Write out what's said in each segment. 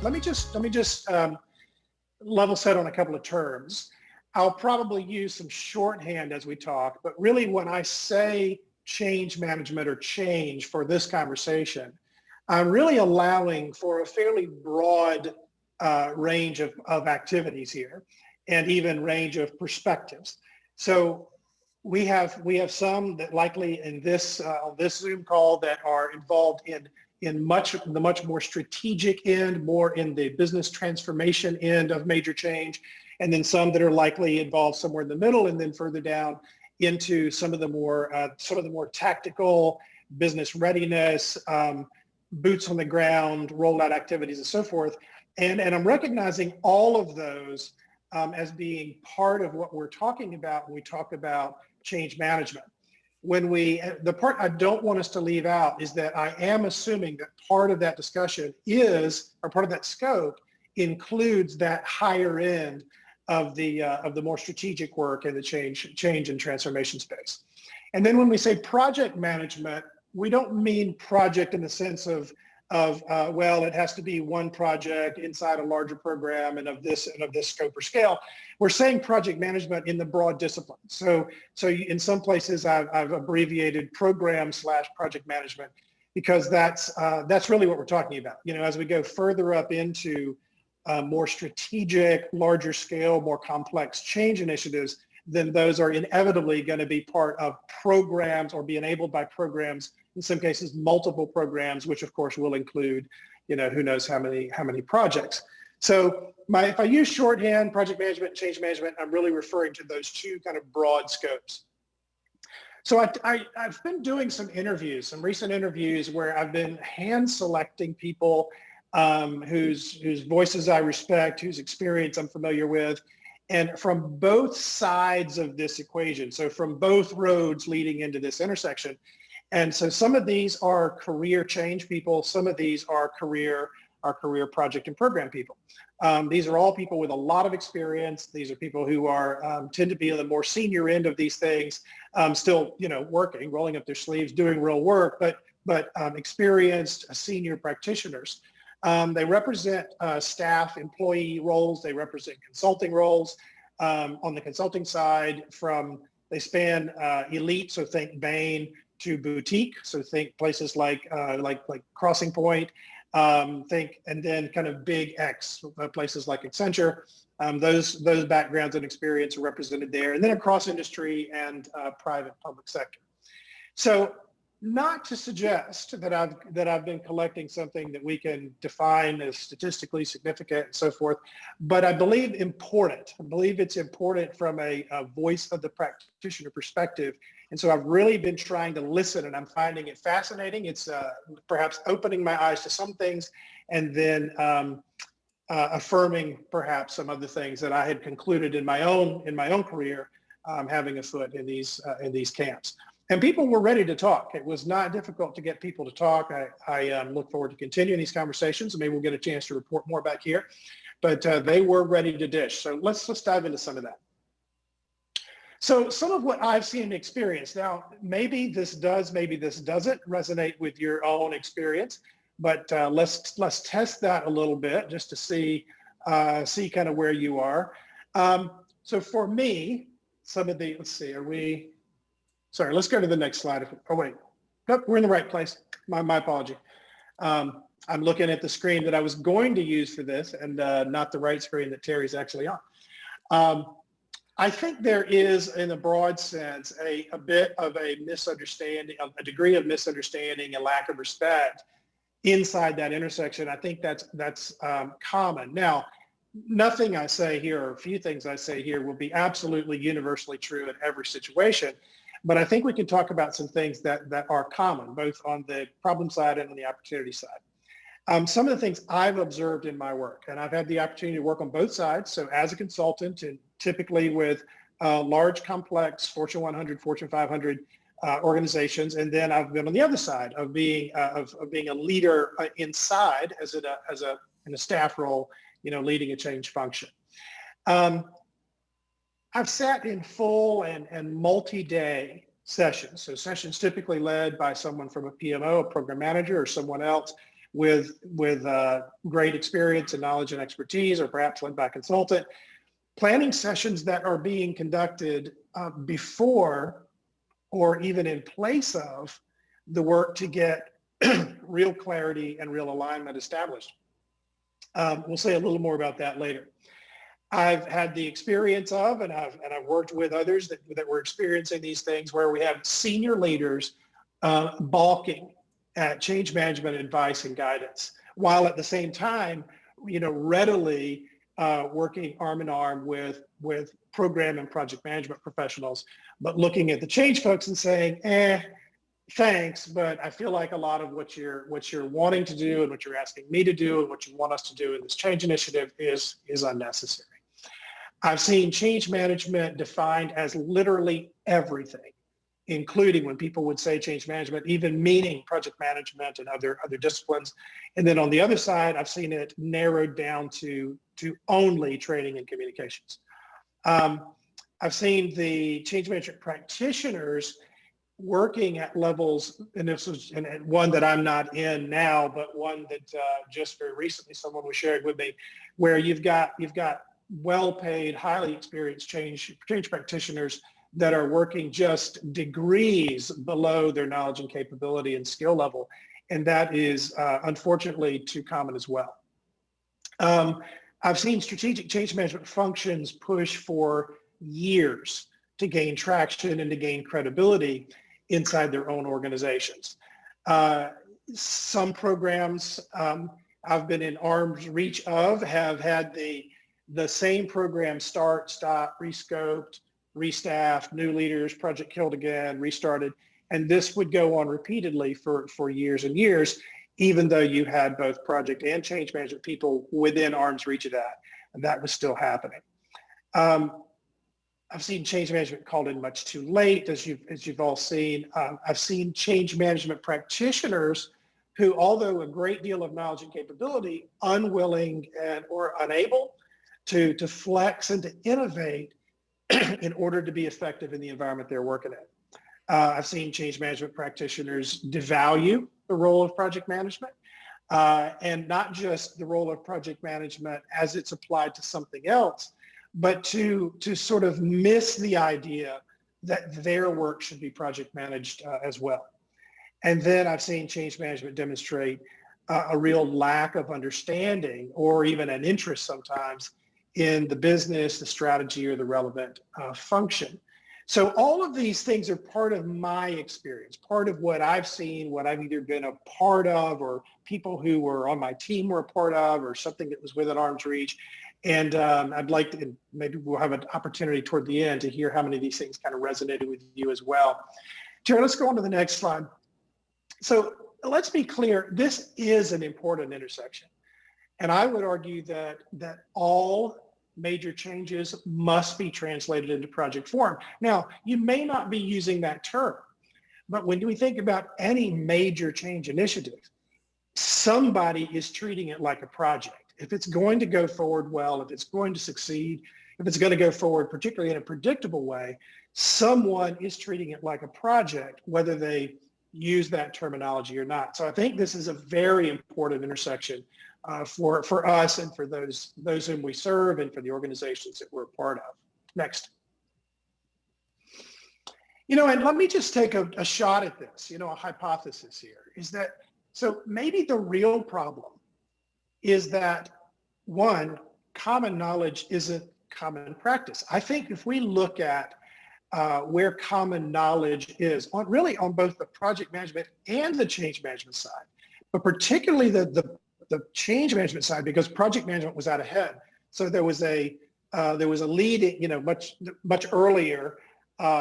Let me just level set on a couple of terms. I'll probably use some shorthand as we talk, but really when I say change management or change for this conversation, I'm really allowing for a fairly broad range of activities here and even range of perspectives. So we have some that likely in this on this Zoom call that are involved in the much more strategic end, more in the business transformation end of major change, and then some that are likely involved somewhere in the middle, and then further down into some of the more tactical business readiness, boots on the ground, rollout activities, and so forth. And I'm recognizing all of those as being part of what we're talking about when we talk about change management. The part I don't want us to leave out is that I am assuming that part of that discussion part of that scope includes that higher end of the more strategic work in the change and transformation space. And then when we say project management, we don't mean project in the sense of well, it has to be one project inside a larger program and of this scope or scale. We're saying project management in the broad discipline. So in some places I've abbreviated program/project management because that's really what we're talking about. You know, as we go further up into more strategic, larger scale, more complex change initiatives, then those are inevitably going to be part of programs or be enabled by programs, in some cases multiple programs, which of course will include, you know, who knows how many projects. So if I use shorthand, project management, change management, I'm really referring to those two kind of broad scopes. So I've been doing some recent interviews where I've been hand selecting people whose voices I respect, whose experience I'm familiar with, and from both sides of this equation. So from both roads leading into this intersection. And so some of these are career change people. Some of these are career project and program people. These are all people with a lot of experience. These are people who tend to be on the more senior end of these things, still, you know, working, rolling up their sleeves, doing real work, but experienced senior practitioners. They represent staff, employee roles. They represent consulting roles. On the consulting side, they span elite, so think Bain, to boutique, so think places like Crossing Point, and then kind of big X, places like Accenture. Those backgrounds and experience are represented there, and then across industry and private public sector. So, not to suggest that I've been collecting something that we can define as statistically significant and so forth, but I believe it's important from a voice of the practitioner perspective. And so I've really been trying to listen, and I'm finding it fascinating. It's perhaps opening my eyes to some things, and then affirming perhaps some of the things that I had concluded in my own career, having a foot in these camps. And people were ready to talk. It was not difficult to get people to talk. I look forward to continuing these conversations. Maybe we'll get a chance to report more back here. But they were ready to dish. So let's dive into some of that. So some of what I've seen and experienced. Now, maybe this doesn't resonate with your own experience. But let's test that a little bit just to see kind of where you are. So for me, let's see, sorry, let's go to the next slide. Oh, wait. Nope, we're in the right place. My apology. I'm looking at the screen that I was going to use for this and not the right screen that Terry's actually on. I think there is, in a broad sense, a bit of a misunderstanding, a degree of misunderstanding and lack of respect inside that intersection. I think that's common. Now, nothing I say here, or a few things I say here, will be absolutely universally true in every situation. But I think we can talk about some things that are common, both on the problem side and on the opportunity side. Some of the things I've observed in my work, and I've had the opportunity to work on both sides. So as a consultant, and typically with large, complex Fortune 100, Fortune 500 organizations, and then I've been on the other side of being a leader inside in a staff role, you know, leading a change function. I've sat in full and multi-day sessions. So sessions typically led by someone from a PMO, a program manager, or someone else, with great experience and knowledge and expertise, or perhaps led by a consultant. Planning sessions that are being conducted before or even in place of the work to get real clarity and real alignment established. We'll say a little more about that later. I've had the experience of, and I've worked with others that were experiencing these things, where we have senior leaders balking at change management advice and guidance, while at the same time, readily working arm in arm with program and project management professionals, but looking at the change folks and saying, thanks, but I feel like a lot of what you're wanting to do and what you're asking me to do and what you want us to do in this change initiative is unnecessary. I've seen change management defined as literally everything, including when people would say change management, even meaning project management and other disciplines. And then on the other side, I've seen it narrowed down to only training and communications. I've seen the change management practitioners working at levels, and this was one that I'm not in now, but one that just very recently someone was sharing with me, where you've got well-paid, highly experienced change practitioners that are working just degrees below their knowledge and capability and skill level, and that is unfortunately too common as well. I've seen strategic change management functions push for years to gain traction and to gain credibility inside their own organizations. Some programs I've been in arm's reach of have had the same program start, stop, rescoped, restaffed, new leaders, project killed again, restarted. And this would go on repeatedly for years and years, even though you had both project and change management people within arm's reach of that, and that was still happening. I've seen change management called in much too late, as you've all seen. I've seen change management practitioners who, although a great deal of knowledge and capability, unwilling or unable to flex and to innovate in order to be effective in the environment they're working in. I've seen change management practitioners devalue the role of project management, and not just the role of project management as it's applied to something else, but to sort of miss the idea that their work should be project managed as well. And then I've seen change management demonstrate a real lack of understanding or even an interest sometimes in the business, the strategy, or the relevant function. So all of these things are part of my experience, part of what I've seen, what I've either been a part of, or people who were on my team were a part of, or something that was within arm's reach. And I'd like to, maybe we'll have an opportunity toward the end to hear how many of these things kind of resonated with you as well. Terry, let's go on to the next slide. So let's be clear, this is an important intersection. And I would argue that all major changes must be translated into project form. Now, you may not be using that term, but when we think about any major change initiative, somebody is treating it like a project. If it's going to go forward well, if it's going to succeed, if it's going to go forward particularly in a predictable way, someone is treating it like a project, whether they use that terminology or not. So I think this is a very important intersection for us and for those whom we serve and for the organizations that we're a part of. Next. And let me just take a shot at this, a hypothesis here is that, so maybe the real problem is that, one, common knowledge isn't common practice. I think if we look at where common knowledge is on both the project management and the change management side, but particularly the change management side, because project management was out ahead. So there was a lead, much earlier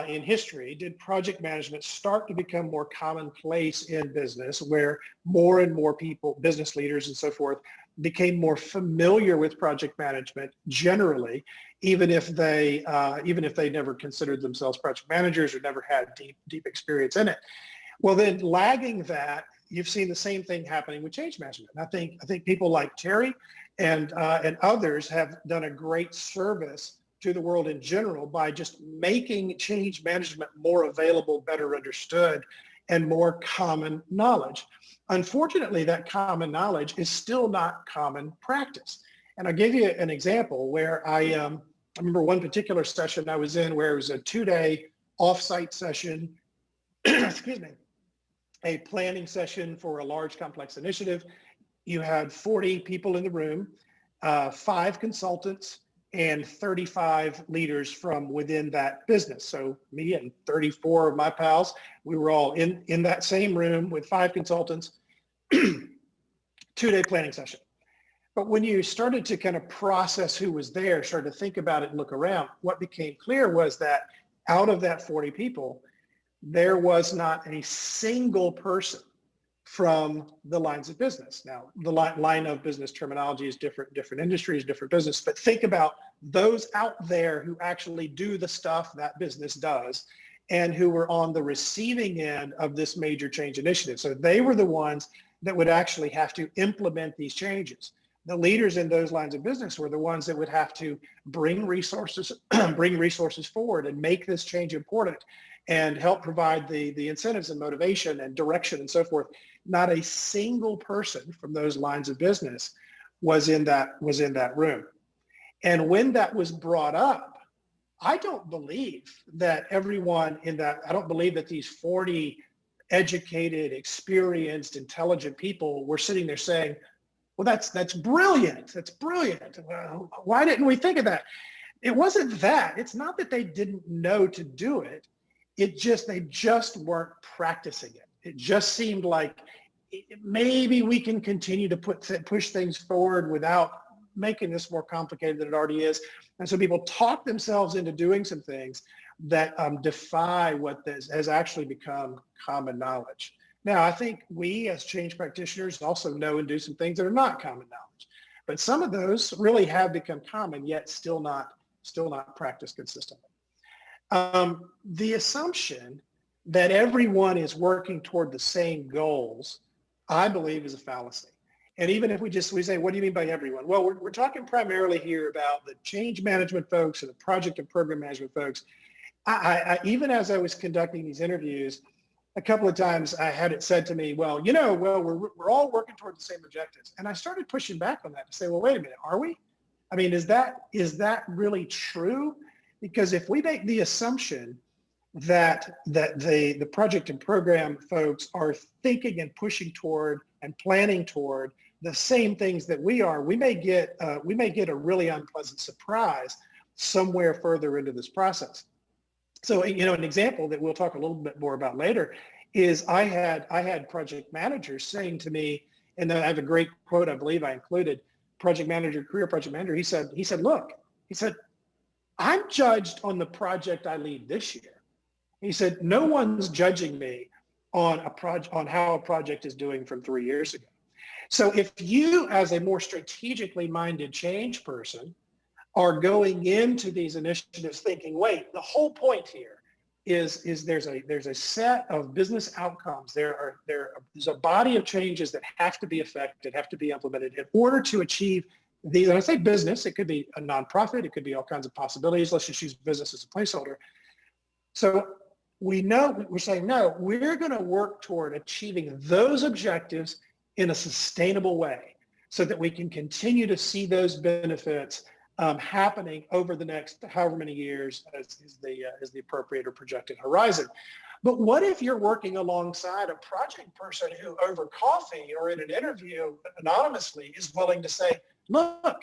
in history, did project management start to become more commonplace in business, where more and more people, business leaders and so forth, became more familiar with project management generally, even if they never considered themselves project managers or never had deep experience in it. Well, then lagging that, you've seen the same thing happening with change management. And I think people like Terry and others have done a great service to the world in general by just making change management more available, better understood, and more common knowledge. Unfortunately, that common knowledge is still not common practice. And I'll give you an example where I remember one particular session I was in where it was a 2-day offsite session, excuse me, a planning session for a large complex initiative. You had 40 people in the room, 5 consultants, and 35 leaders from within that business. So me and 34 of my pals, we were all in that same room with 5 consultants, 2-day planning session. But when you started to kind of process who was there, started to think about it and look around, what became clear was that out of that 40 people, there was not a single person from the lines of business. Now, the line of business terminology is different industries, different business, but think about those out there who actually do the stuff that business does and who were on the receiving end of this major change initiative. So they were the ones that would actually have to implement these changes. The leaders in those lines of business were the ones that would have to bring resources forward and make this change important and help provide the incentives and motivation and direction and so forth. Not a single person from those lines of business was in that room. And when that was brought up, I don't believe that everyone in that, I don't believe that these 40 educated, experienced, intelligent people were sitting there saying, well, that's brilliant. That's brilliant. Well, why didn't we think of that? It wasn't that. It's not that they didn't know to do it. They just weren't practicing it. It just seemed like maybe we can continue to push things forward without making this more complicated than it already is. And so people talk themselves into doing some things that defy what has actually become common knowledge. Now, I think we as change practitioners also know and do some things that are not common knowledge, but some of those really have become common, yet still not practiced consistently. The assumption that everyone is working toward the same goals, I believe, is a fallacy. And even if we say, what do you mean by everyone? Well, we're talking primarily here about the change management folks and the project and program management folks. I even as I was conducting these interviews, a couple of times I had it said to me, we're all working toward the same objectives. And I started pushing back on that to say, well, wait a minute, are we? I mean, is that really true? Because if we make the assumption that the project and program folks are thinking and pushing toward and planning toward the same things that we are, we may get a really unpleasant surprise somewhere further into this process. So, an example that we'll talk a little bit more about later is I had project managers saying to me, and I have a great quote, I believe I included, career project manager. He said, look, I'm judged on the project I lead this year. He said, no one's judging me on how a project is doing from 3 years ago. So if you, as a more strategically minded change person, are going into these initiatives thinking, wait, the whole point here is there's a set of business outcomes. There's a body of changes that have to be affected, have to be implemented in order to achieve these. And I say business, it could be a nonprofit, it could be all kinds of possibilities. Let's just use business as a placeholder. So we're saying, no, we're going to work toward achieving those objectives in a sustainable way so that we can continue to see those benefits happening over the next however many years as the appropriate or projected horizon. But what if you're working alongside a project person who over coffee or in an interview anonymously is willing to say, look,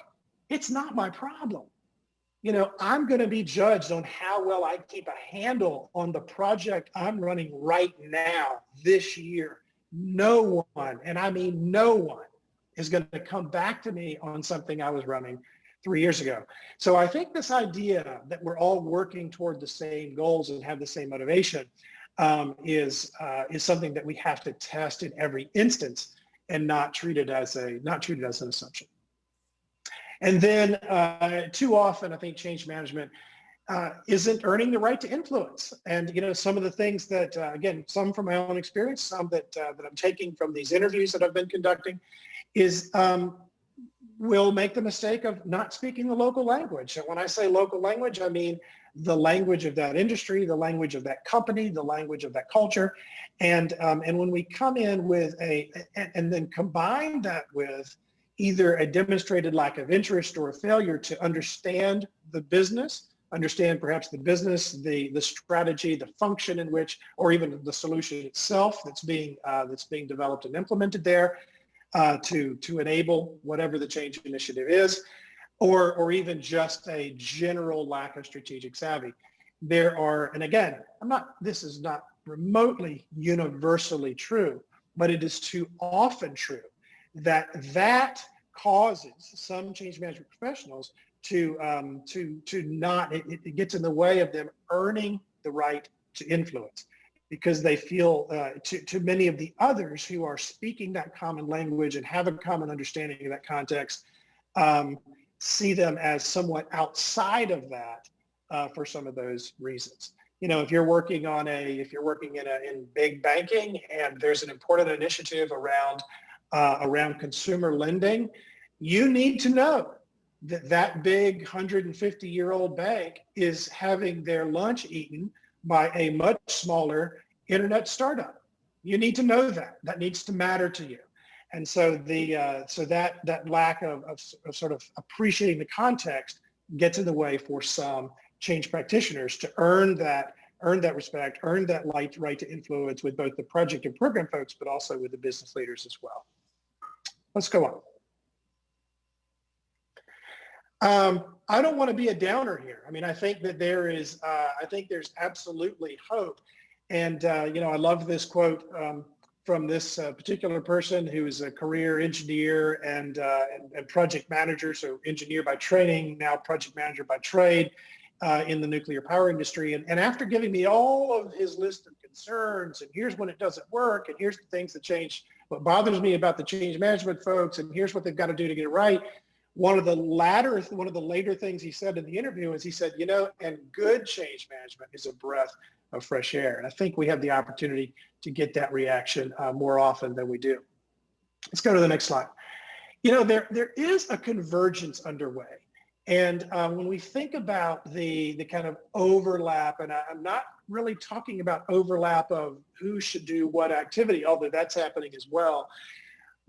it's not my problem. I'm going to be judged on how well I keep a handle on the project I'm running right now this year. No one, and I mean no one, is going to come back to me on something I was running 3 years ago. So I think this idea that we're all working toward the same goals and have the same motivation is something that we have to test in every instance and not treat it as an assumption. And then too often, I think change management isn't earning the right to influence. And some of the things that again, some from my own experience, some that I'm taking from these interviews that I've been conducting, is will make the mistake of not speaking the local language. So when I say local language, I mean the language of that industry, the language of that company, the language of that culture. And when we come in with and then combine that with either a demonstrated lack of interest or a failure to understand the business, understand perhaps the business, the strategy, the function in which, or even the solution itself that's being developed and implemented there, to enable whatever the change initiative is, or even just a general lack of strategic savvy. There are, and again, this is not remotely universally true, but it is too often true that causes some change management professionals to not, it gets in the way of them earning the right to influence, because they feel to many of the others who are speaking that common language and have a common understanding of that context, see them as somewhat outside of that for some of those reasons. You know, if you're working in big banking and there's an important initiative around consumer lending, you need to know that big 150-year-old bank is having their lunch eaten by a much smaller internet startup. You need to know that. That needs to matter to you. And so that lack of sort of appreciating the context gets in the way for some change practitioners to earn that respect, earn that right to influence with both the project and program folks, but also with the business leaders as well. Let's go on. I don't want to be a downer here. I mean, I think that there's absolutely hope. And, I love this quote from this particular person who is a career engineer and project manager, so engineer by training, now project manager by trade in the nuclear power industry. And after giving me all of his list of concerns, and here's when it doesn't work, and here's the things that change, what bothers me about the change management folks, and here's what they've got to do to get it right. One of the later things he said in the interview is he said, and good change management is a breath of fresh air. And I think we have the opportunity to get that reaction more often than we do. Let's go to the next slide. There is a convergence underway. And when we think about the kind of overlap, and I'm not really talking about overlap of who should do what activity, although that's happening as well.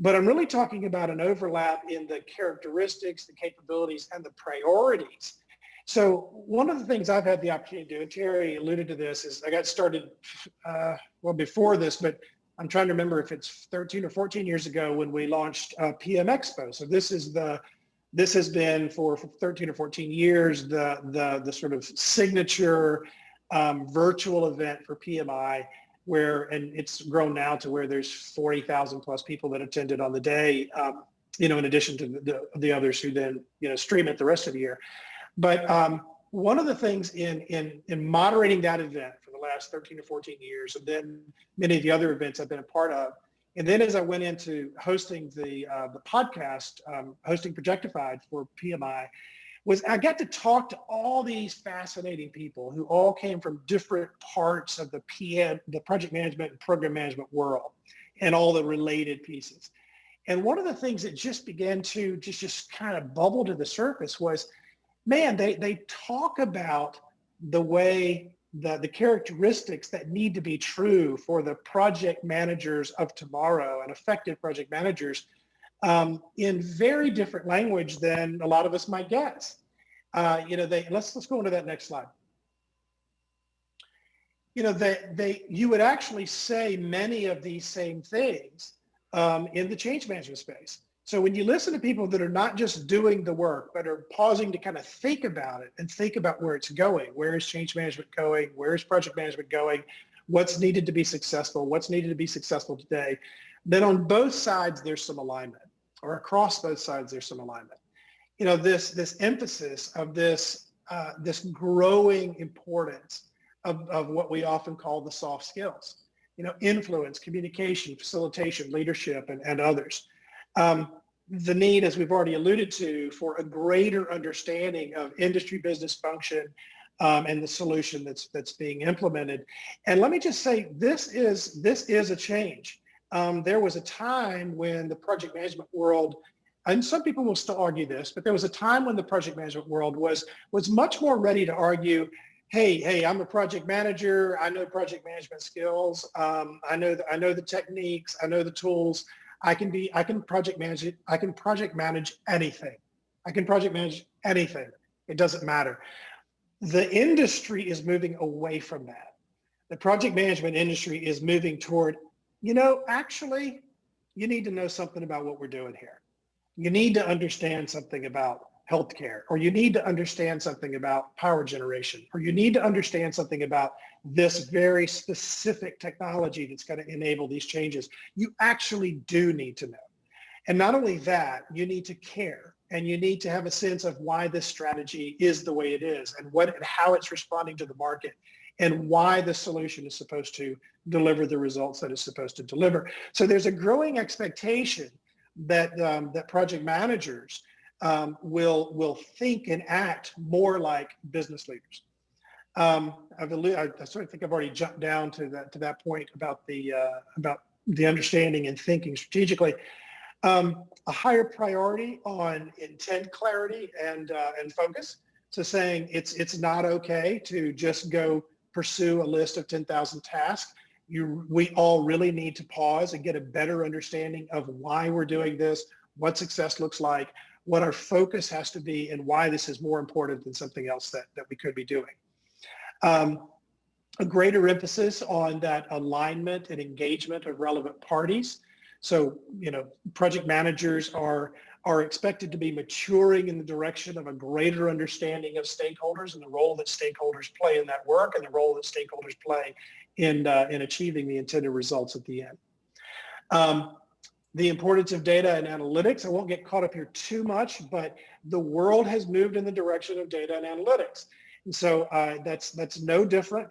But I'm really talking about an overlap in the characteristics, the capabilities, and the priorities. So one of the things I've had the opportunity to do, and Terry alluded to this, is I got started, before this, but I'm trying to remember if it's 13 or 14 years ago when we launched PM Expo. So this has been for 13 or 14 years, the sort of signature virtual event for PMI, and it's grown now to where there's 40,000 plus people that attended on the day, in addition to the others who then, stream it the rest of the year. But one of the things in moderating that event for the last 13 or 14 years, and then many of the other events I've been a part of, and then as I went into hosting the podcast, hosting Projectified for PMI, was I got to talk to all these fascinating people who all came from different parts of the project management and program management world and all the related pieces. And one of the things that just began to just kind of bubble to the surface was, man, they talk about the way the characteristics that need to be true for the project managers of tomorrow and effective project managers in very different language than a lot of us might guess. Let's go into that next slide. You would actually say many of these same things in the change management space. So when you listen to people that are not just doing the work, but are pausing to kind of think about it and think about where it's going, where is change management going, where is project management going, what's needed to be successful, what's needed to be successful today, then on both sides there's some alignment, or across both sides there's some alignment. This emphasis of this growing importance of what we often call the soft skills, influence, communication, facilitation, leadership, and others. The need, as we've already alluded to, for a greater understanding of industry business function and the solution that's being implemented. And let me just say, this is a change. There was a time when the project management world and some people will still argue this, but there was a time when the project management world was much more ready to argue, hey, I'm a project manager. I know project management skills. I know the techniques. I know the tools. I can project manage it. I can project manage anything. I can project manage anything. It doesn't matter. The industry is moving away from that. The project management industry is moving toward, actually, you need to know something about what we're doing here. You need to understand something about healthcare, or you need to understand something about power generation, or you need to understand something about this very specific technology that's going to enable these changes. You actually do need to know. And not only that, you need to care, and you need to have a sense of why this strategy is the way it is, and how it's responding to the market, and why the solution is supposed to deliver the results that it's supposed to deliver. So there's a growing expectation that project managers will think and act more like business leaders. I sort of think I've already jumped down to that point about the understanding and thinking strategically. A higher priority on intent clarity and focus. So saying it's not okay to just go pursue a list of 10,000 tasks. We all really need to pause and get a better understanding of why we're doing this, what success looks like, what our focus has to be, and why this is more important than something else that we could be doing. A greater emphasis on that alignment and engagement of relevant parties. So, project managers are expected to be maturing in the direction of a greater understanding of stakeholders and the role that stakeholders play in that work, and the role that stakeholders play in achieving the intended results at the end. The importance of data and analytics. I won't get caught up here too much, but the world has moved in the direction of data and analytics. And so that's no different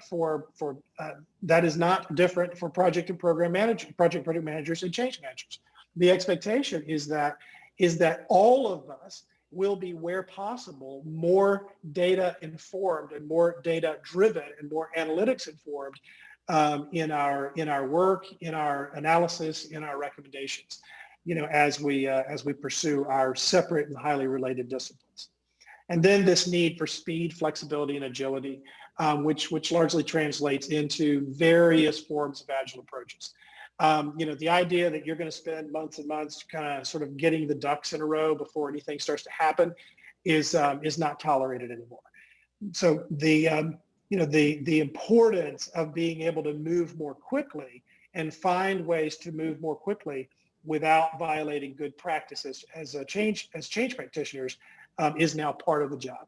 that is not different for project program managers and change managers. The expectation is that all of us will be, where possible, more data informed and more data driven and more analytics informed in our work, in our analysis, in our recommendations, as we pursue our separate and highly related disciplines. And then this need for speed, flexibility, and agility, which largely translates into various forms of agile approaches. The idea that you're going to spend months and months kind of sort of getting the ducks in a row before anything starts to happen is not tolerated anymore. So the importance of being able to move more quickly and find ways to move more quickly without violating good practices as change practitioners is now part of the job.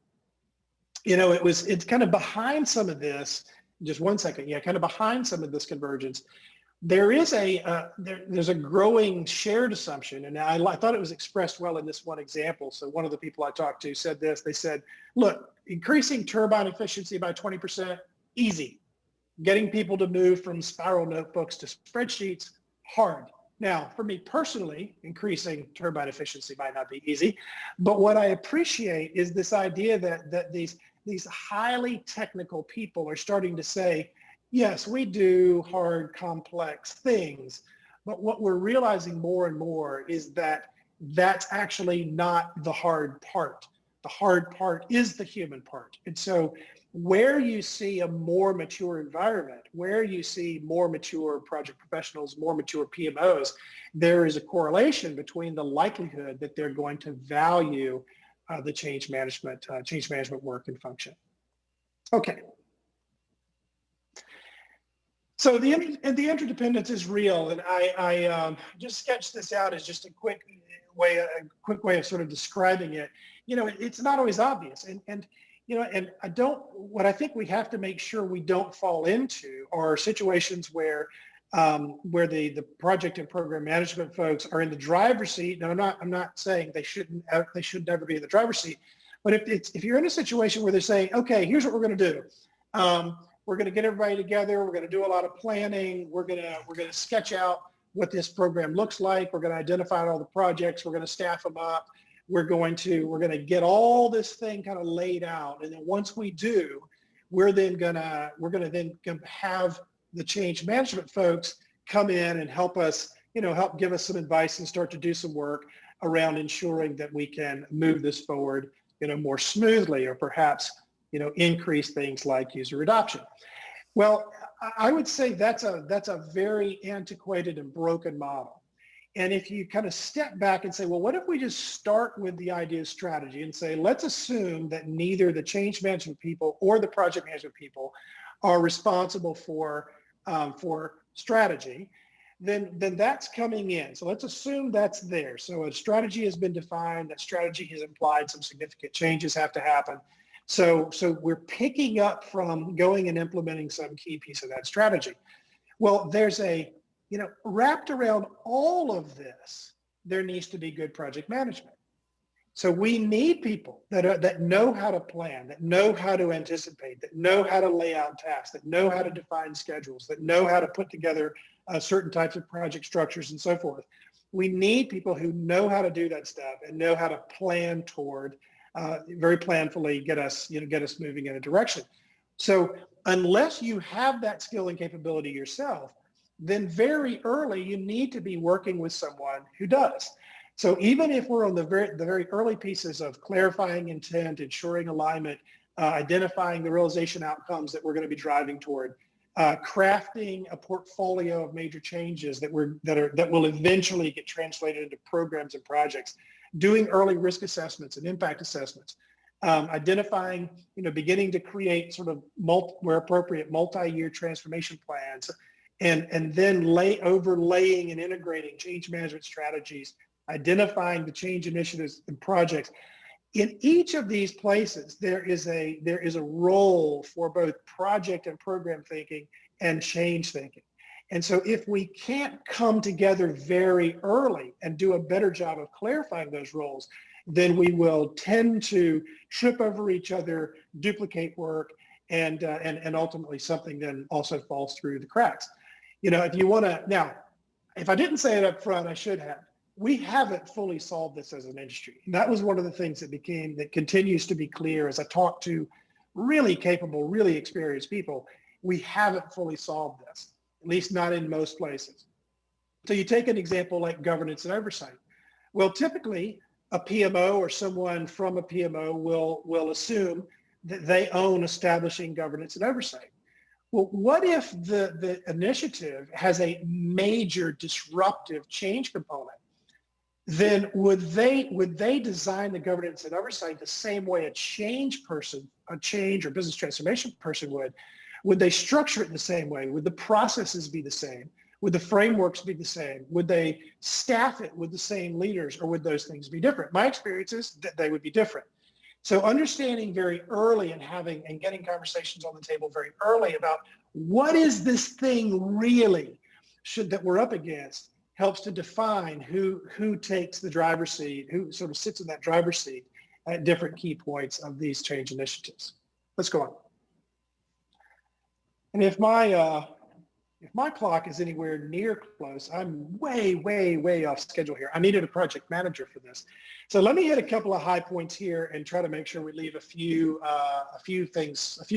It's kind of behind some of this. Just one second. Yeah, kind of behind some of this convergence, there is there's a growing shared assumption, and I thought it was expressed well in this one example. So one of the people I talked to said this. They said, "Look, increasing turbine efficiency by 20%, easy. Getting people to move from spiral notebooks to spreadsheets, hard." Now, for me personally, increasing turbine efficiency might not be easy, but what I appreciate is this idea that these highly technical people are starting to say, yes, we do hard, complex things, but what we're realizing more and more is that that's actually not the hard part. The hard part is the human part. And so where you see a more mature environment, where you see more mature project professionals, more mature PMOs, there is a correlation between the likelihood that they're going to value the change management work and function. Okay. So the interdependence is real, and I just sketched this out as just a quick way of sort of describing it. It's not always obvious, and what I think we have to make sure we don't fall into are situations where the project and program management folks are in the driver's seat. Now, I'm not saying they should never be in the driver's seat, but if you're in a situation where they're saying, okay, here's what we're going to do. We're going to get everybody together. We're going to do a lot of planning. We're going to sketch out what this program looks like. We're going to identify all the projects. We're going to staff them up. We're going to get all this thing kind of laid out, and then once we do, we're going to have the change management folks come in and help us help give us some advice and start to do some work around ensuring that we can move this forward, more smoothly, or perhaps, increase things like user adoption. Well, I would say that's a very antiquated and broken model. And if you kind of step back and say, well, what if we just start with the idea of strategy and say, let's assume that neither the change management people or the project management people are responsible for strategy, then that's coming in. So let's assume that's there. So a strategy has been defined. That strategy has implied some significant changes have to happen. So we're picking up from going and implementing some key piece of that strategy. Well, there's wrapped around all of this, there needs to be good project management. So we need people that know how to plan, that know how to anticipate, that know how to lay out tasks, that know how to define schedules, that know how to put together certain types of project structures and so forth. We need people who know how to do that stuff and know how to plan toward, very planfully get us moving in a direction. So unless you have that skill and capability yourself, then very early you need to be working with someone who does. So even if we're on the very early pieces of clarifying intent, ensuring alignment, identifying the realization outcomes that we're going to be driving toward, crafting a portfolio of major changes that will eventually get translated into programs and projects, doing early risk assessments and impact assessments, identifying, beginning to create sort of where appropriate multi-year transformation plans, and then overlaying and integrating change management strategies, identifying the change initiatives and projects. In each of these places, there is a role for both project and program thinking and change thinking. And so if we can't come together very early and do a better job of clarifying those roles, then we will tend to trip over each other, duplicate work, and ultimately something then also falls through the cracks. If you want to, now, if I didn't say it up front, I should have. We haven't fully solved this as an industry. And that was one of the things that continues to be clear as I talk to really capable, really experienced people. We haven't fully solved this, at least not in most places. So you take an example like governance and oversight. Well, typically a PMO or someone from a PMO will assume that they own establishing governance and oversight. Well, what if the initiative has a major disruptive change component? Then would they design the governance and oversight the same way a change or business transformation person would? Would they structure it the same way? Would the processes be the same? Would the frameworks be the same? Would they staff it with the same leaders, or would those things be different? My experience is that they would be different. So understanding very early and getting conversations on the table very early about what is this thing really that we're up against helps to define who takes the driver's seat, who sort of sits in that driver's seat at different key points of these change initiatives. Let's go on. And if my clock is anywhere near close, I'm way, way, way off schedule here. I needed a project manager for this. So let me hit a couple of high points here and try to make sure we leave a few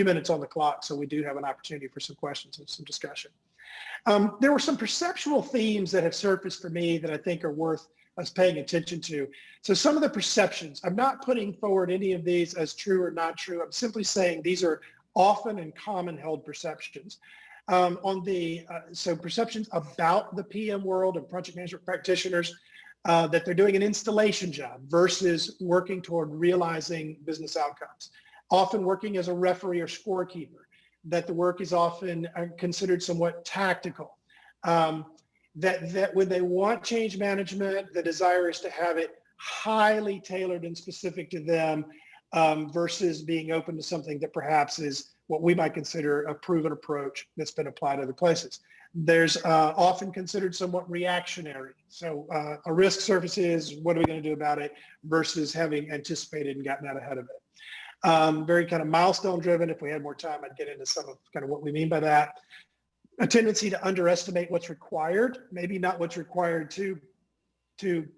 minutes on the clock so we do have an opportunity for some questions and some discussion. There were some perceptual themes that have surfaced for me that I think are worth us paying attention to. So some of the perceptions, I'm not putting forward any of these as true or not true. I'm simply saying these are often and common held perceptions. So perceptions about the PM world and project management practitioners, that they're doing an installation job versus working toward realizing business outcomes, often working as a referee or scorekeeper, that the work is often considered somewhat tactical, that when they want change management, the desire is to have it highly tailored and specific to them, versus being open to something that perhaps is what we might consider a proven approach that's been applied other places. There's often considered somewhat reactionary. So a risk surfaces, what are we going to do about it, versus having anticipated and gotten out ahead of it. Very kind of milestone driven. If we had more time, I'd get into some of kind of what we mean by that. A tendency to underestimate what's required, maybe not what's required to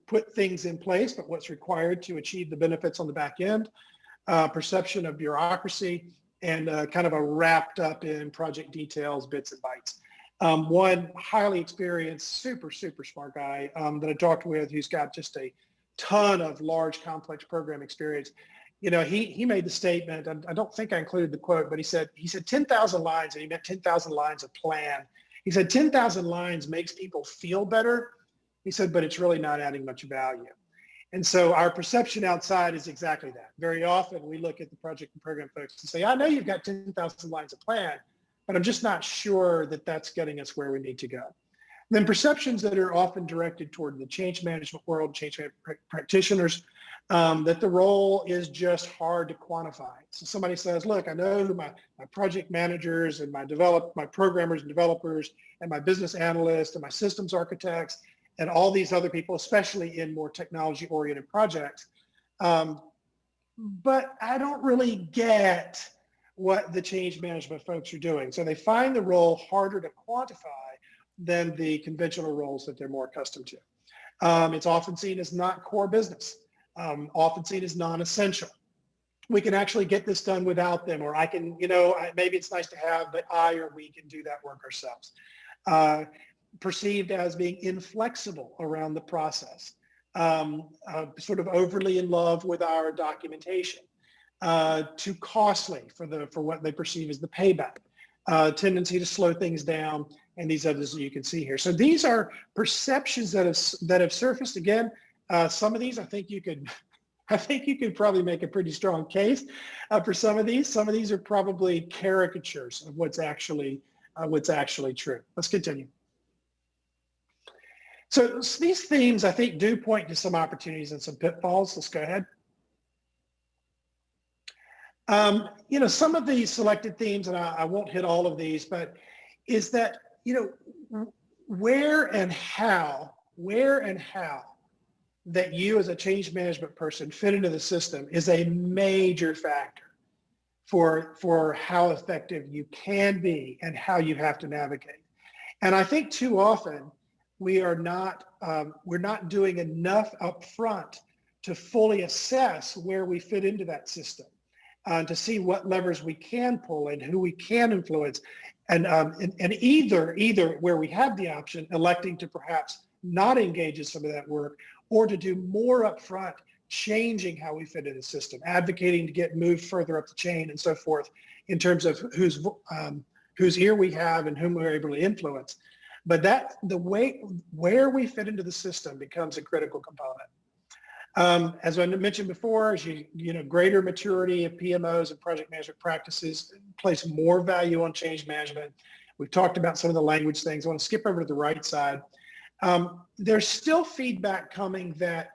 put things in place, but what's required to achieve the benefits on the back end. Perception of bureaucracy, and kind of a wrapped up in project details, bits and bytes. One highly experienced, super smart guy that I talked with, who's got just a ton of large, complex program experience. He made the statement, and I don't think I included the quote, but he said 10,000 lines, and he meant 10,000 lines of plan. He said 10,000 lines makes people feel better. He said, but it's really not adding much value. And so our perception outside is exactly that. Very often we look at the project and program folks and say, I know you've got 10,000 lines of plan, but I'm just not sure that that's getting us where we need to go. And then perceptions that are often directed toward the change management world, change management practitioners, that the role is just hard to quantify. So somebody says, look, I know who my project managers and my programmers and developers and my business analysts and my systems architects and all these other people, especially in more technology-oriented projects. But I don't really get what the change management folks are doing. So they find the role harder to quantify than the conventional roles that they're more accustomed to. It's often seen as not core business, often seen as non-essential. We can actually get this done without them, or I can, maybe it's nice to have, but I or we can do that work ourselves. Perceived as being inflexible around the process, sort of overly in love with our documentation, too costly for what they perceive as the payback, tendency to slow things down, and these others that you can see here. So these are perceptions that have surfaced. Again, some of these I think you could probably make a pretty strong case for some of these. Some of these are probably caricatures of what's actually true. Let's continue. So these themes, I think, do point to some opportunities and some pitfalls. Let's go ahead. Some of these selected themes, and I won't hit all of these, but is that, where and how that you as a change management person fit into the system is a major factor for how effective you can be and how you have to navigate. And I think too often, we're not doing enough up front to fully assess where we fit into that system, to see what levers we can pull and who we can influence, and either where we have the option, electing to perhaps not engage in some of that work, or to do more up front, changing how we fit in the system, advocating to get moved further up the chain and so forth in terms of whose ear we have and whom we're able to influence. But where we fit into the system becomes a critical component. As I mentioned before, as greater maturity of PMOs and project management practices place more value on change management. We've talked about some of the language things. I want to skip over to the right side. There's still feedback coming that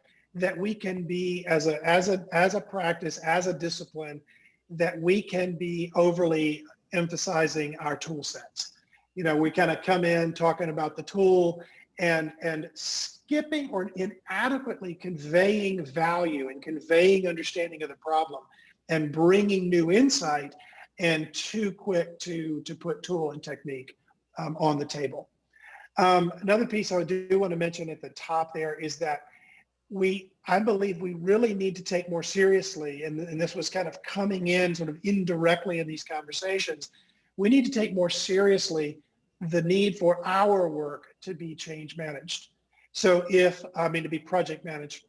we can be as a practice, as a discipline, that we can be overly emphasizing our tool sets. We kind of come in talking about the tool and skipping or inadequately conveying value and conveying understanding of the problem and bringing new insight, and too quick to put tool and technique on the table. Another piece I do want to mention at the top there is that I believe we really need to take more seriously, and this was kind of coming in sort of indirectly in these conversations, we need to take more seriously the need for our work to be change managed. So to be project managed,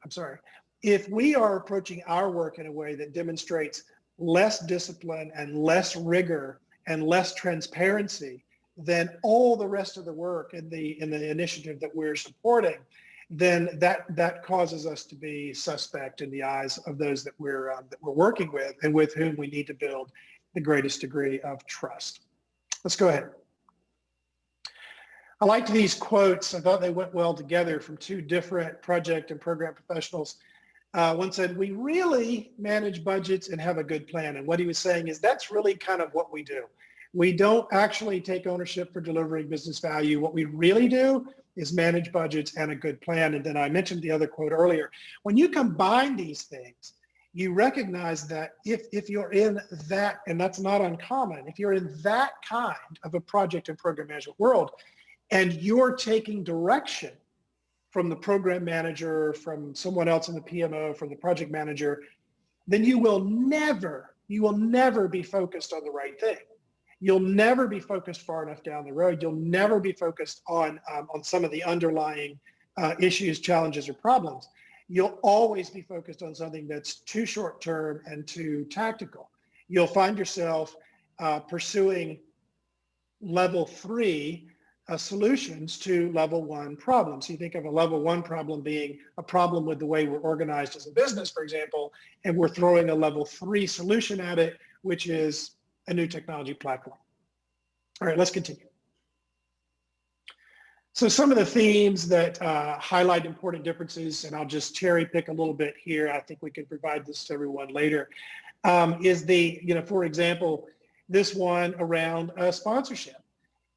if we are approaching our work in a way that demonstrates less discipline and less rigor and less transparency than all the rest of the work in the initiative that we're supporting, then that causes us to be suspect in the eyes of those that we're working with and with whom we need to build the greatest degree of trust. Let's go ahead. I liked these quotes. I thought they went well together from two different project and program professionals. One said, we really manage budgets and have a good plan. And what he was saying is that's really kind of what we do. We don't actually take ownership for delivering business value. What we really do is manage budgets and a good plan. And then I mentioned the other quote earlier. When you combine these things, you recognize that if you're in that, and that's not uncommon, if you're in that kind of a project and program management world, and you're taking direction from the program manager, from someone else in the PMO, from the project manager, then you will never be focused on the right thing. You'll never be focused far enough down the road. You'll never be focused on some of the underlying issues, challenges, or problems. You'll always be focused on something that's too short term and too tactical. You'll find yourself pursuing level 3 solutions to level 1 problems. So you think of a level 1 problem being a problem with the way we're organized as a business, for example, and we're throwing a level 3 solution at it, which is a new technology platform. All right, let's continue. So some of the themes that highlight important differences, and I'll just cherry pick a little bit here. I think we can provide this to everyone later, is the, for example, this one around sponsorship.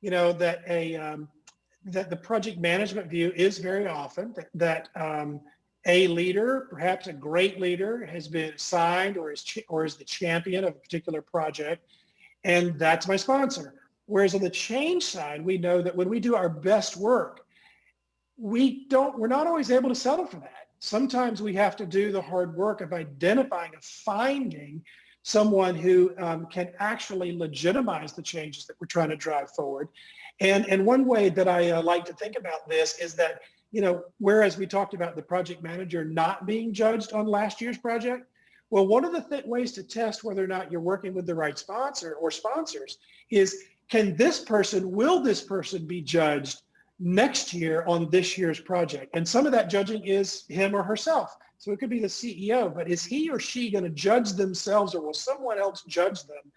That the project management view is very often that a leader, perhaps a great leader, has been assigned or is the champion of a particular project, and that's my sponsor. Whereas on the change side, we know that when we do our best work, we're not always able to settle for that. Sometimes we have to do the hard work of identifying and finding someone who can actually legitimize the changes that we're trying to drive forward. And one way that I like to think about this is that, whereas we talked about the project manager not being judged on last year's project, well, one of the ways to test whether or not you're working with the right sponsor or sponsors is, will this person be judged next year on this year's project? And some of that judging is him or herself. So it could be the CEO, but is he or she going to judge themselves, or will someone else judge them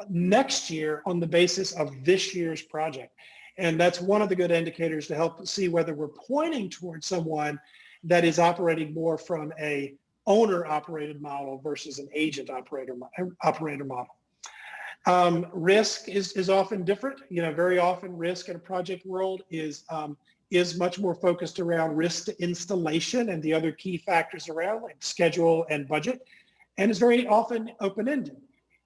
next year on the basis of this year's project? And that's one of the good indicators to help see whether we're pointing towards someone that is operating more from a owner-operated model versus an agent-operator model. Risk is often different. Very often risk in a project world is much more focused around risk to installation and the other key factors around, like schedule and budget, and is very often open-ended.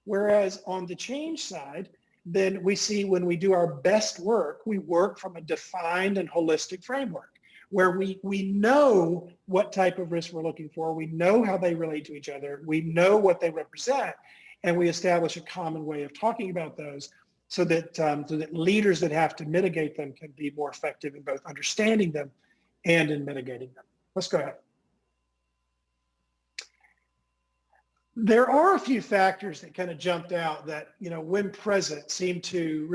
Whereas on the change side, then we see when we do our best work, we work from a defined and holistic framework where we know what type of risk we're looking for, we know how they relate to each other, we know what they represent, and we establish a common way of talking about those so that leaders that have to mitigate them can be more effective in both understanding them and in mitigating them. Let's go ahead. There are a few factors that kind of jumped out that, when present, seem to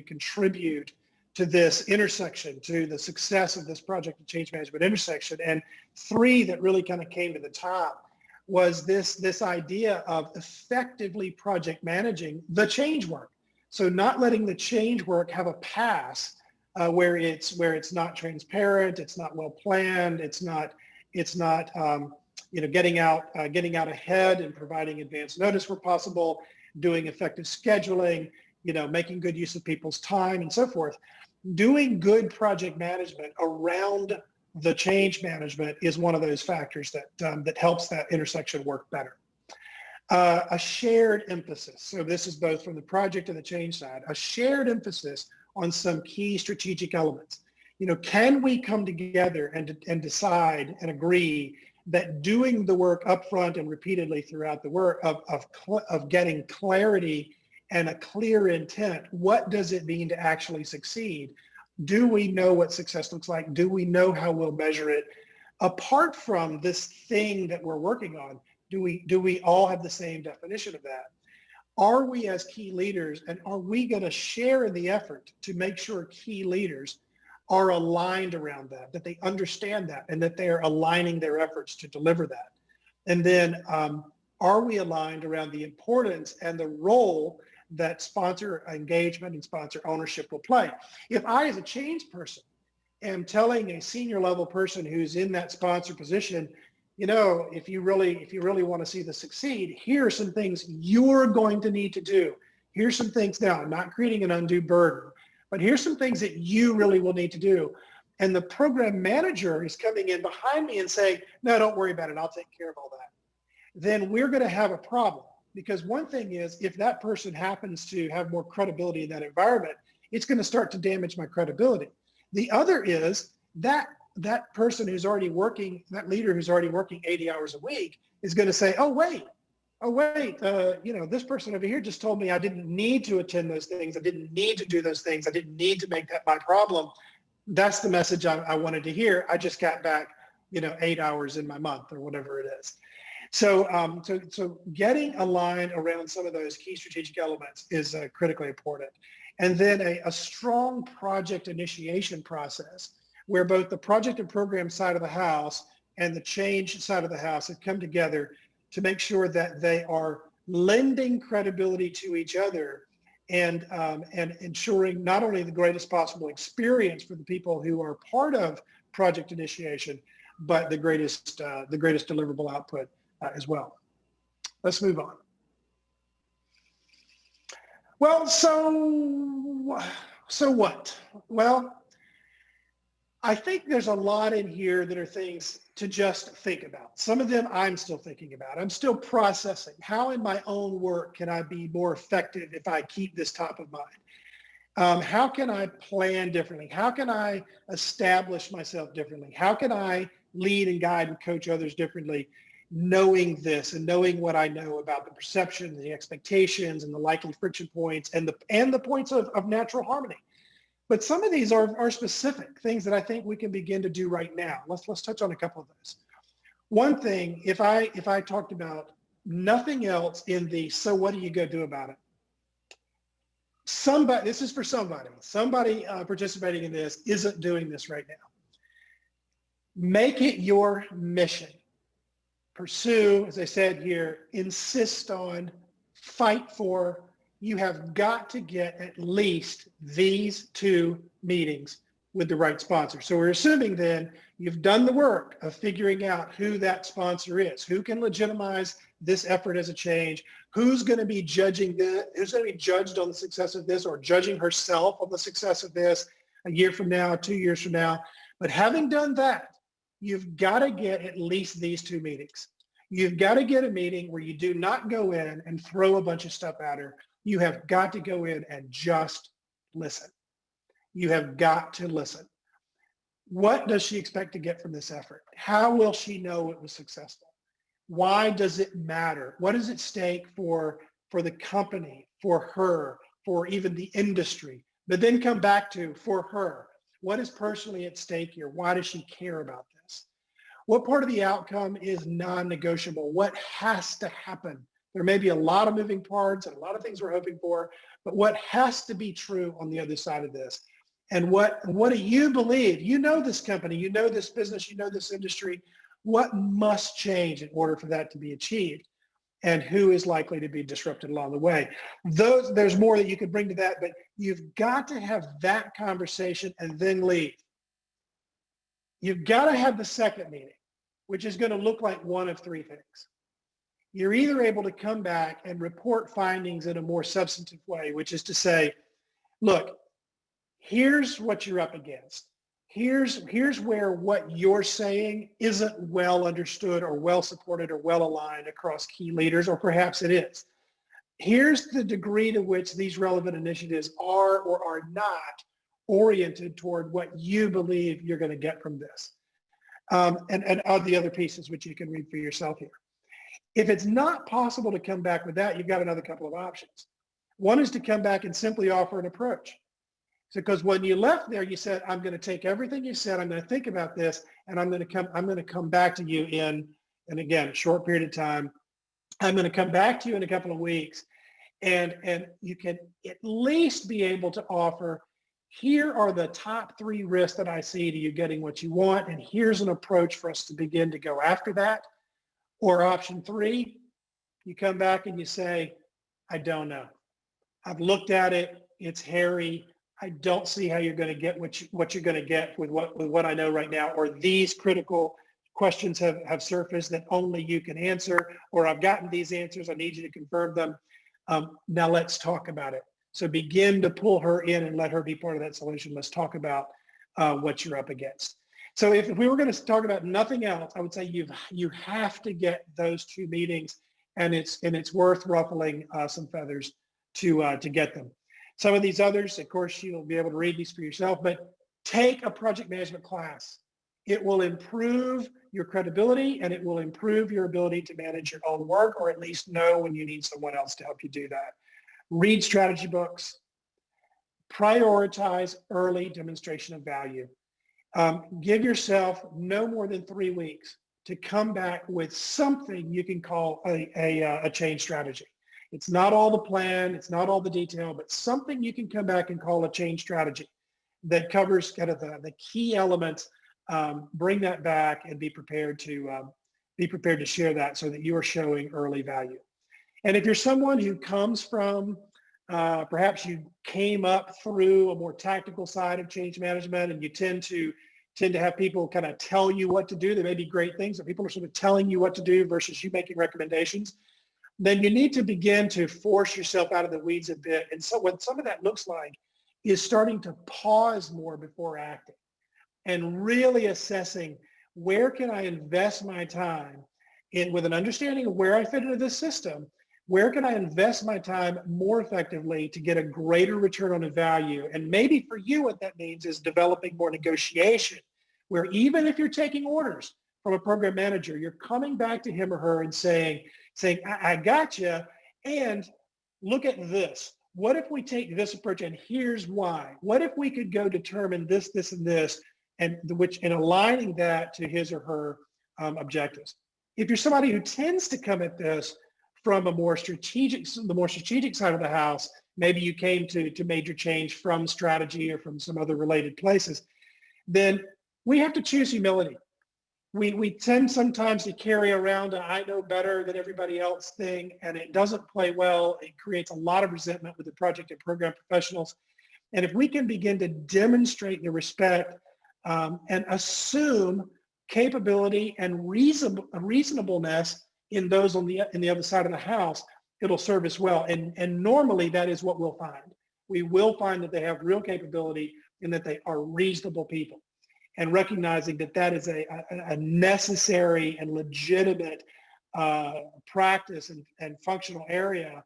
contribute to this intersection, to the success of this project and change management intersection. And 3 that really kind of came to the top was this idea of effectively project managing the change work. So not letting the change work have a pass where it's not transparent, it's not well planned, it's not getting out ahead and providing advance notice where possible, doing effective scheduling, making good use of people's time and so forth. Doing good project management around the change management is one of those factors that helps that intersection work better. A shared emphasis. So this is both from the project and the change side, a shared emphasis on some key strategic elements. Can we come together and decide and agree that doing the work upfront and repeatedly throughout the work of getting clarity and a clear intent, what does it mean to actually succeed? Do we know what success looks like? Do we know how we'll measure it? Apart from this thing that we're working on, do we all have the same definition of that? Are we as key leaders, and are we going to share in the effort to make sure key leaders are aligned around that they understand that, and that they are aligning their efforts to deliver that? And then are we aligned around the importance and the role that sponsor engagement and sponsor ownership will play? If I, as a change person, am telling a senior level person who's in that sponsor position, if you really want to see this succeed, here are some things you're going to need to do. Here's some things. Now, I'm not creating an undue burden, but here's some things that you really will need to do. And the program manager is coming in behind me and saying, no, don't worry about it, I'll take care of all that. Then we're going to have a problem. Because one thing is, if that person happens to have more credibility in that environment, it's going to start to damage my credibility. The other is that person who's already working, that leader who's already working 80 hours a week is going to say, oh, wait, oh wait, this person over here just told me I didn't need to attend those things. I didn't need to do those things. I didn't need to make that my problem. That's the message I wanted to hear. I just got back, 8 hours in my month or whatever it is. So, so getting aligned around some of those key strategic elements is critically important. And then a strong project initiation process where both the project and program side of the house and the change side of the house have come together to make sure that they are lending credibility to each other and ensuring not only the greatest possible experience for the people who are part of project initiation, but the greatest deliverable output as well. Let's move on. Well, so what? Well, I think there's a lot in here that are things to just think about. Some of them I'm still thinking about. I'm still processing. How in my own work can I be more effective if I keep this top of mind? How can I plan differently? How can I establish myself differently? How can I lead and guide and coach others differently, knowing this and knowing what I know about the perception, the expectations, and the likely friction points, and the points of natural harmony. But some of these are specific things that I think we can begin to do right now. Let's touch on a couple of those. One thing, if I talked about nothing else in the so what do you go do about it? This is for somebody participating in this isn't doing this right now. Make it your mission. Pursue, as I said here, insist on, fight for. You have got to get at least these 2 meetings with the right sponsor. So we're assuming then you've done the work of figuring out who that sponsor is, who can legitimize this effort as a change, who's going to be judging this, who's going to be judged on the success of this or judging herself on the success of this a year from now, 2 years from now. But having done that, you've got to get at least these 2 meetings. You've got to get a meeting where you do not go in and throw a bunch of stuff at her. You have got to go in and just listen. You have got to listen. What does she expect to get from this effort? How will she know it was successful? Why does it matter? What is at stake for the company, for her, for even the industry? But then come back to for her. What is personally at stake here? Why does she care about this? What part of the outcome is non-negotiable? What has to happen? There may be a lot of moving parts and a lot of things we're hoping for, but what has to be true on the other side of this? And what do you believe? You know this company, you know this business, you know this industry. What must change in order for that to be achieved? And who is likely to be disrupted along the way? There's more that you could bring to that, but you've got to have that conversation and then leave. You've got to have the second meeting, which is going to look like one of 3 things. You're either able to come back and report findings in a more substantive way, which is to say, look, here's what you're up against. Here's where what you're saying isn't well understood or well supported or well aligned across key leaders, or perhaps it is. Here's the degree to which these relevant initiatives are or are not oriented toward what you believe you're going to get from this. And the other pieces which you can read for yourself here. If it's not possible to come back with that, you've got another couple of options. One is to come back and simply offer an approach. Because when you left there, you said, I'm going to take everything you said, I'm going to think about this, and I'm going to come back to you in, and again, a short period of time. I'm going to come back to you in a couple of weeks, and you can at least be able to offer, here are the top 3 risks that I see to you getting what you want, and here's an approach for us to begin to go after that. Or option 3, you come back and you say, I don't know. I've looked at it. It's hairy. I don't see how you're going to get what you're going to get with what I know right now, or these critical questions have surfaced that only you can answer, or I've gotten these answers. I need you to confirm them. Now let's talk about it. So begin to pull her in and let her be part of that solution. Let's talk about what you're up against. So if we were going to talk about nothing else, I would say you have to get those 2 meetings, and it's worth ruffling some feathers to get them. Some of these others, of course, you'll be able to read these for yourself, but take a project management class. It will improve your credibility, and it will improve your ability to manage your own work, or at least know when you need someone else to help you do that. Read strategy books. Prioritize early demonstration of value. Give yourself no more than 3 weeks to come back with something you can call a change strategy. It's not all the plan, it's not all the detail, but something you can come back and call a change strategy that covers kind of the key elements. Bring that back and be prepared to share that so that you are showing early value. And if you're someone who comes from, perhaps you came up through a more tactical side of change management, and you tend to have people kind of tell you what to do. There may be great things that people are sort of telling you what to do versus you making recommendations. Then you need to begin to force yourself out of the weeds a bit. And so what some of that looks like is starting to pause more before acting and really assessing, where can I invest my time in, with an understanding of where I fit into this system. Where can I invest my time more effectively to get a greater return on the value? And maybe for you, what that means is developing more negotiation, where even if you're taking orders from a program manager, you're coming back to him or her and saying, I got you, and look at this. What if we take this approach, and here's why? What if we could go determine this, this, and this, and aligning that to his or her objectives? If you're somebody who tends to come at this from the more strategic side of the house, maybe you came to major change from strategy or from some other related places, then we have to choose humility. We tend sometimes to carry around a I know better than everybody else thing, and it doesn't play well. It creates a lot of resentment with the project and program professionals. And if we can begin to demonstrate the respect and assume capability and reasonableness in those on the other side of the house, it'll serve us well. And normally that is what we'll find. We will find that they have real capability and that they are reasonable people. And recognizing that that is a necessary and legitimate practice and functional area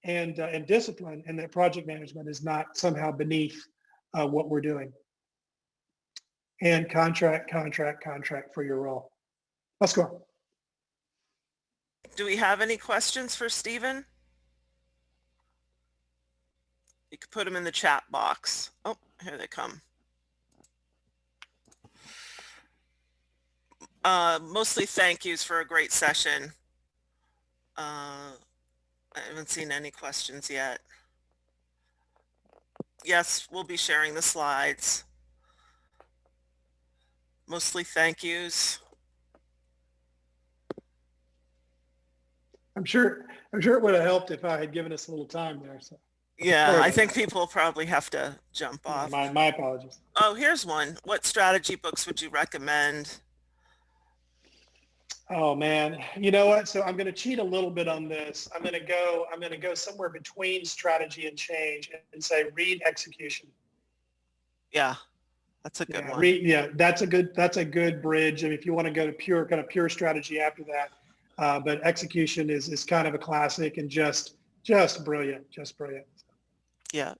and discipline, and that project management is not somehow beneath what we're doing. And contract for your role. Let's go. Do we have any questions for Stephen? You could put them in the chat box. Oh, here they come. Mostly thank yous for a great session. I haven't seen any questions yet. Yes, we'll be sharing the slides. Mostly thank yous. I'm sure it would have helped if I had given us a little time there. So. Yeah, I think people probably have to jump off. My apologies. Oh, here's one. What strategy books would you recommend? Oh man, you know what? So I'm going to cheat a little bit on this. I'm going to go somewhere between strategy and change and say read Execution. Yeah, that's a good one. That's a good bridge. And if you want to go to pure strategy after that, but Execution is kind of a classic and just brilliant, Yeah.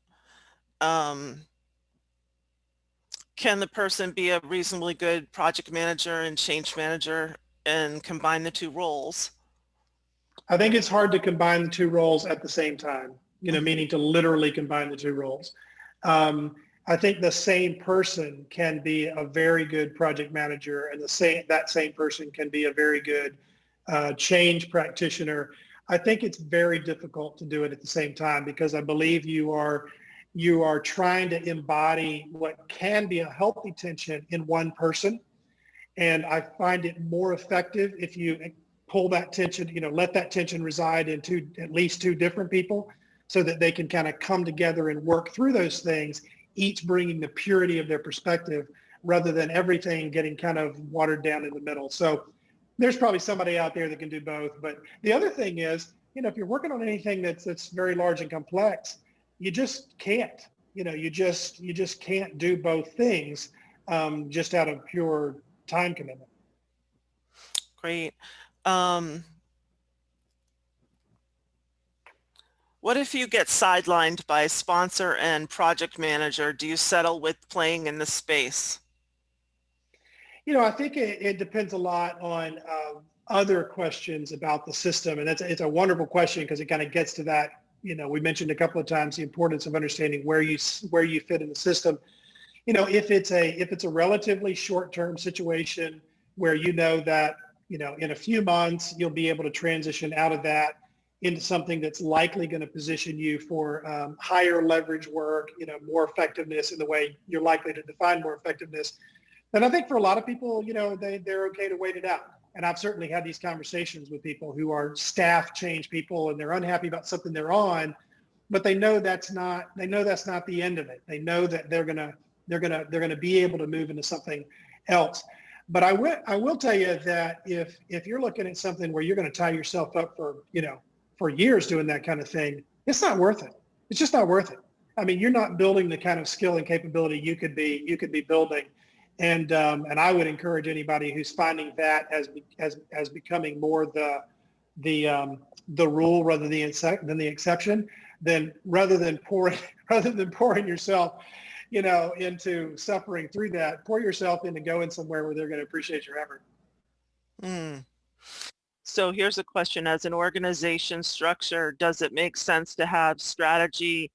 Can the person be a reasonably good project manager and change manager and combine the two roles? I think it's hard to combine the two roles at the same time, meaning to literally combine the two roles. I think the same person can be a very good project manager, and that same person can be a very good change practitioner. I think it's very difficult to do it at the same time, because I believe you are trying to embody what can be a healthy tension in one person. And I find it more effective if you pull that tension, let that tension reside in at least two different people, so that they can kind of come together and work through those things, each bringing the purity of their perspective rather than everything getting kind of watered down in the middle. So there's probably somebody out there that can do both. But the other thing is, if you're working on anything that's very large and complex, you just can't, you just can't do both things just out of pure time commitment. Great. What if you get sidelined by sponsor and project manager? Do you settle with playing in the space? I think it depends a lot on other questions about the system, and it's a wonderful question because it kind of gets to that. We mentioned a couple of times the importance of understanding where you fit in the system. If it's a relatively short-term situation where that in a few months you'll be able to transition out of that into something that's likely going to position you for higher leverage work, more effectiveness in the way you're likely to define more effectiveness. And I think for a lot of people, they're okay to wait it out. And I've certainly had these conversations with people who are staff change people and they're unhappy about something they're on, but they know that's not the end of it. They know that they're gonna be able to move into something else. But I will tell you that if you're looking at something where you're going to tie yourself up for years doing that kind of thing, it's not worth it. It's just not worth it. I mean, you're not building the kind of skill and capability you could be building. And I would encourage anybody who's finding that as becoming more the rule rather than the exception, then rather than pouring yourself, into suffering through that, pour yourself into going somewhere where they're going to appreciate your effort. Mm. So here's a question: as an organization structure, does it make sense to have strategy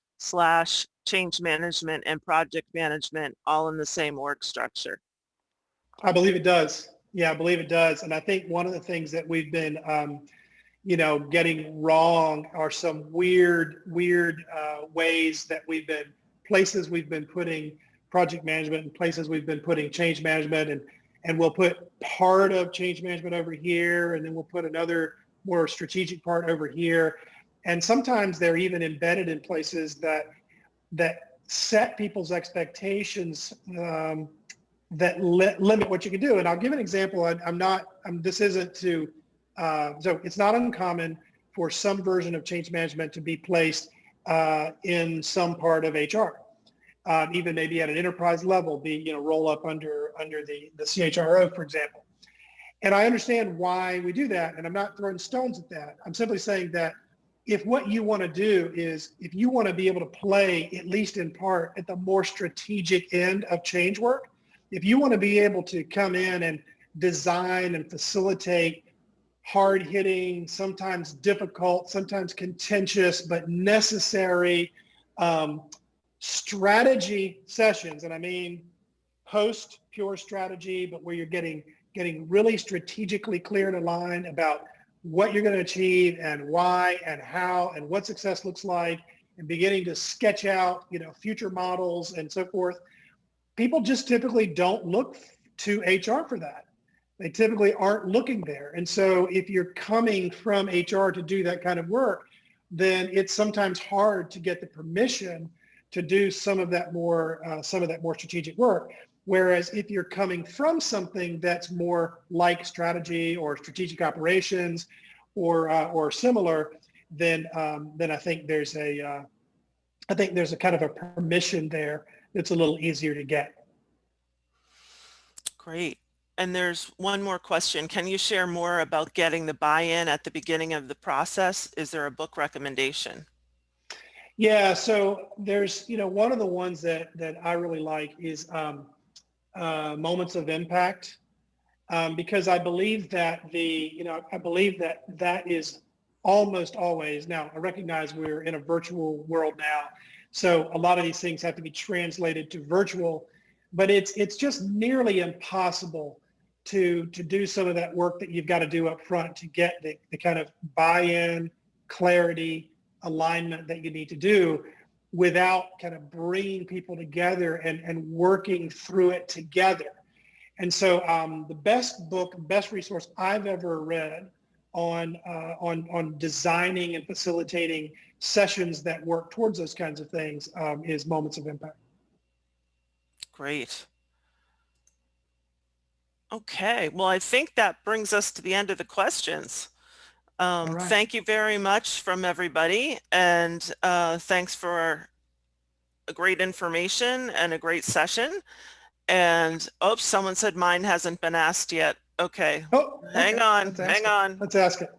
/ change management and project management all in the same org structure? I believe it does. Yeah, I believe it does. And I think one of the things that we've been, getting wrong are some weird ways that places we've been putting project management and places we've been putting change management, and we'll put part of change management over here, and then we'll put another more strategic part over here. And sometimes they're even embedded in places that set people's expectations, that limit what you can do. And I'll give an example. So it's not uncommon for some version of change management to be placed in some part of HR, even maybe at an enterprise level, roll up under the CHRO, for example. And I understand why we do that, and I'm not throwing stones at that. I'm simply saying that if what you want to do is, if you want to be able to play, at least in part, at the more strategic end of change work, if you want to be able to come in and design and facilitate hard-hitting, sometimes difficult, sometimes contentious, but necessary strategy sessions, and I mean post pure strategy, but where you're getting really strategically clear and aligned about what you're going to achieve and why and how and what success looks like, and beginning to sketch out, future models and so forth. People just typically don't look to HR for that. They typically aren't looking there. And so if you're coming from HR to do that kind of work, then it's sometimes hard to get the permission to do some of that more strategic work. Whereas if you're coming from something that's more like strategy or strategic operations or similar, then I think there's a kind of a permission there that's a little easier to get. Great. And there's one more question. Can you share more about getting the buy-in at the beginning of the process? Is there a book recommendation? Yeah, so there's, one of the ones that I really like is Moments of Impact, because I believe that that is almost always, now I recognize we're in a virtual world now, so a lot of these things have to be translated to virtual, but it's just nearly impossible to do some of that work that you've got to do up front to get the kind of buy-in, clarity, alignment that you need to do without kind of bringing people together and working through it together. And so the best resource I've ever read on designing and facilitating sessions that work towards those kinds of things is Moments of Impact. Great. Okay, well, I think that brings us to the end of the questions. All right. Thank you very much from everybody, and thanks for a great information and a great session. And someone said mine hasn't been asked yet. Okay, hang on. Let's ask it.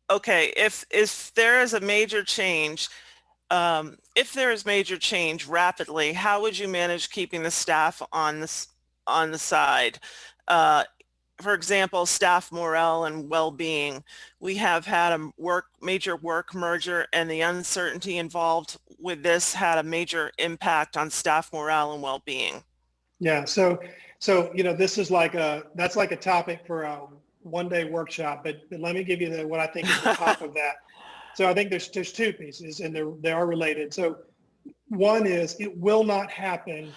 Okay, if there is a major change, rapidly, how would you manage keeping the staff on on the side. For example, staff morale and well-being. We have had a major work merger, and the uncertainty involved with this had a major impact on staff morale and well-being. Yeah. So this is that's like a topic for a one-day workshop, but let me give you what I think is the top of that. So I think there's two pieces, and they are related. So one is it will not happen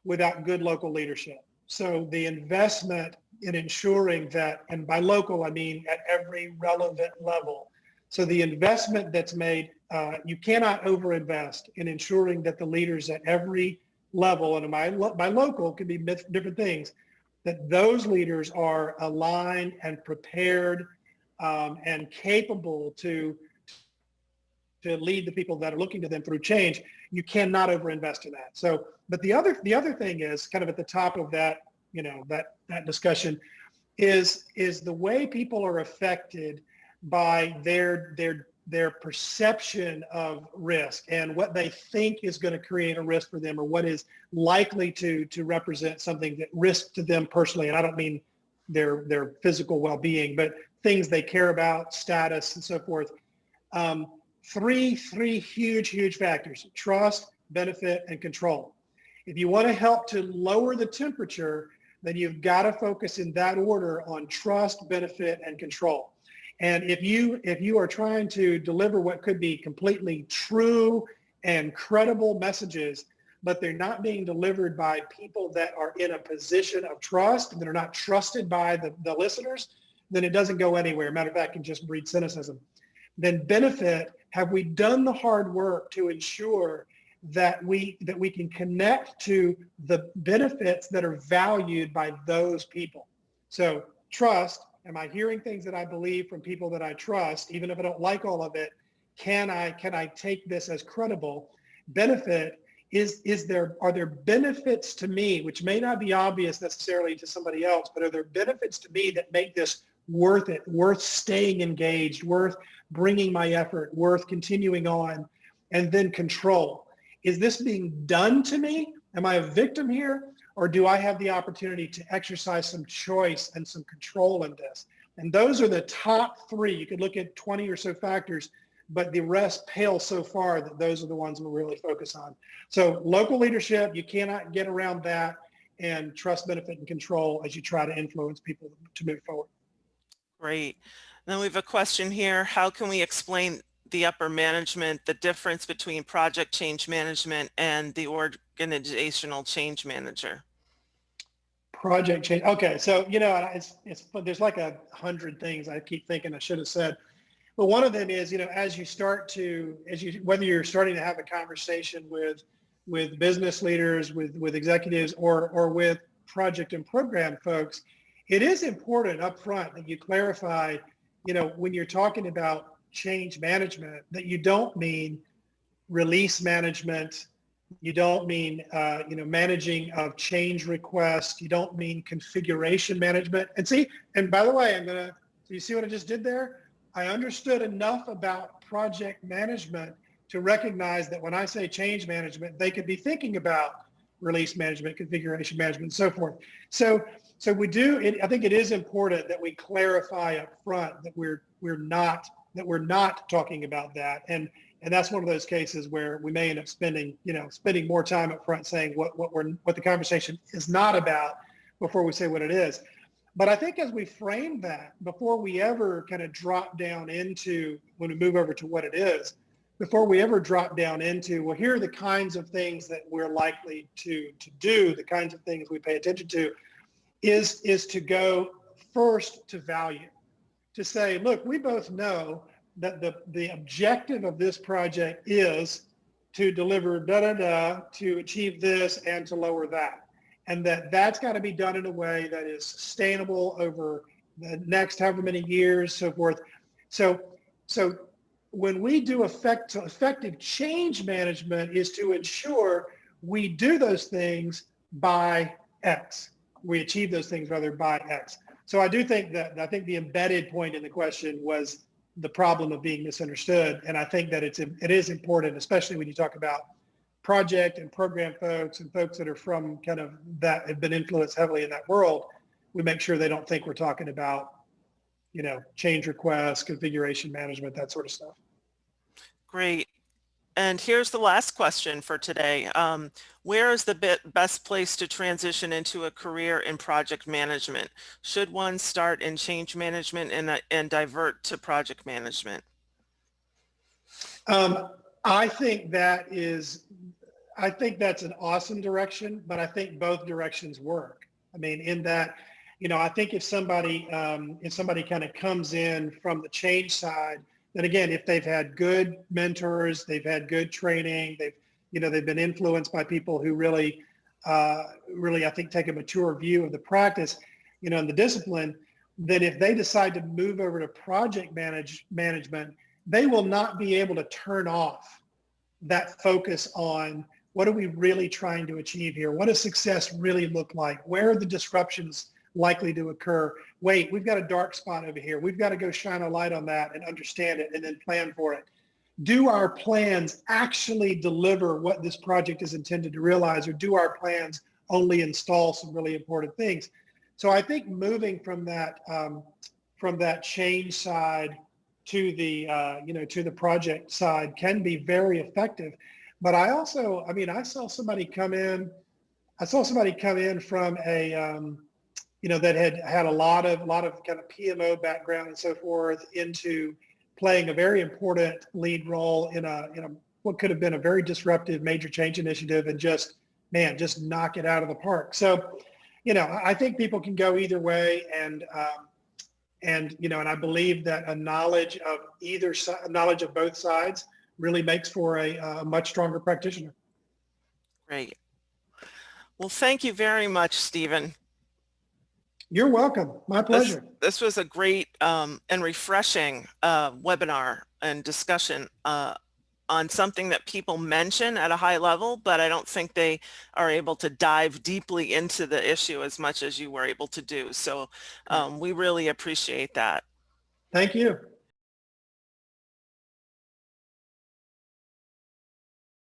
without good local leadership. So the investment in ensuring that, and by local, I mean at every relevant level. So the investment that's made, you cannot overinvest in ensuring that the leaders at every level, and by local can be different things, that those leaders are aligned and prepared and capable to lead the people that are looking to them through change. You cannot overinvest in that. So, but the other thing is kind of at the top of that, that discussion is the way people are affected by their perception of risk and what they think is going to create a risk for them, or what is likely to represent something that risk to them personally. And I don't mean their physical well-being, but things they care about, status, and so forth. Three huge factors: trust, benefit, and control. If you want to help to lower the temperature, then you've got to focus in that order on trust, benefit, and control. And if you are trying to deliver what could be completely true and credible messages, but they're not being delivered by people that are in a position of trust, and that are not trusted by the listeners, then it doesn't go anywhere. Matter of fact, it can just breed cynicism. Then benefit: have we done the hard work to ensure that we can connect to the benefits that are valued by those people? So trust: am I hearing things that I believe from people that I trust, even if I don't like all of it? Can I take this as credible? Benefit: are there benefits to me, which may not be obvious necessarily to somebody else, but are there benefits to me that make this worth it, worth staying engaged, worth bringing my effort, worth continuing on? And then control: is this being done to me? Am I a victim here? Or do I have the opportunity to exercise some choice and some control in this? And those are the top three. You could look at 20 or so factors, but the rest pale so far that those are the ones we'll really focus on. So local leadership, you cannot get around that, and trust, benefit, and control as you try to influence people to move forward. Great. Then we have a question here: how can we explain the upper management the difference between project change management and the organizational change manager? Project change. Okay, so it's there's like 100 things I keep thinking I should have said, but one of them is whether you're starting to have a conversation with business leaders, with executives, or with project and program folks, it is important up front that you clarify, when you're talking about change management, that you don't mean release management. You don't mean, managing of change requests. You don't mean configuration management. And by the way, you see what I just did there? I understood enough about project management to recognize that when I say change management, they could be thinking about release management, configuration management, and so forth. So I think it is important that we clarify up front that we're not talking about that. And that's one of those cases where we may end up spending more time up front saying what the conversation is not about before we say what it is. But I think as we frame that, before we ever kind of drop down into, when we move over to what it is, before we ever drop down into, well, here are the kinds of things that we're likely to do, the kinds of things we pay attention to, is to go first to value, to say, look, we both know that the objective of this project is to deliver to achieve this and to lower that. And that's got to be done in a way that is sustainable over the next however many years, so forth. So when we do effective change management is to ensure we do those things by X. We achieve those things rather by X. So I think the embedded point in the question was the problem of being misunderstood. And I think that it is important, especially when you talk about project and program folks and folks that are from kind of that have been influenced heavily in that world, we make sure they don't think we're talking about, change requests, configuration management, that sort of stuff. Great. And here's the last question for today. Where is the best place to transition into a career in project management? Should one start in change management and divert to project management? I think that's an awesome direction, but I think both directions work. I mean, in that, I think if somebody kind of comes in from the change side, then again, if they've had good mentors, they've had good training, they've been influenced by people who really, I think, take a mature view of the practice, and the discipline, then if they decide to move over to project management, they will not be able to turn off that focus on what are we really trying to achieve here? What does success really look like? Where are the disruptions likely to occur? Wait, we've got a dark spot over here. We've got to go shine a light on that and understand it and then plan for it. Do our plans actually deliver what this project is intended to realize, or do our plans only install some really important things? So I think moving from that change side to the to the project side can be very effective. But I saw somebody come in from a that had a lot of kind of PMO background and so forth, into playing a very important lead role in a what could have been a very disruptive major change initiative, and just knock it out of the park. So, I think people can go either way, and I believe that a knowledge of both sides really makes for a much stronger practitioner. Great. Well, thank you very much, Stephen. You're welcome. My pleasure. This was a great and refreshing webinar and discussion on something that people mention at a high level, but I don't think they are able to dive deeply into the issue as much as you were able to do. So we really appreciate that. Thank you.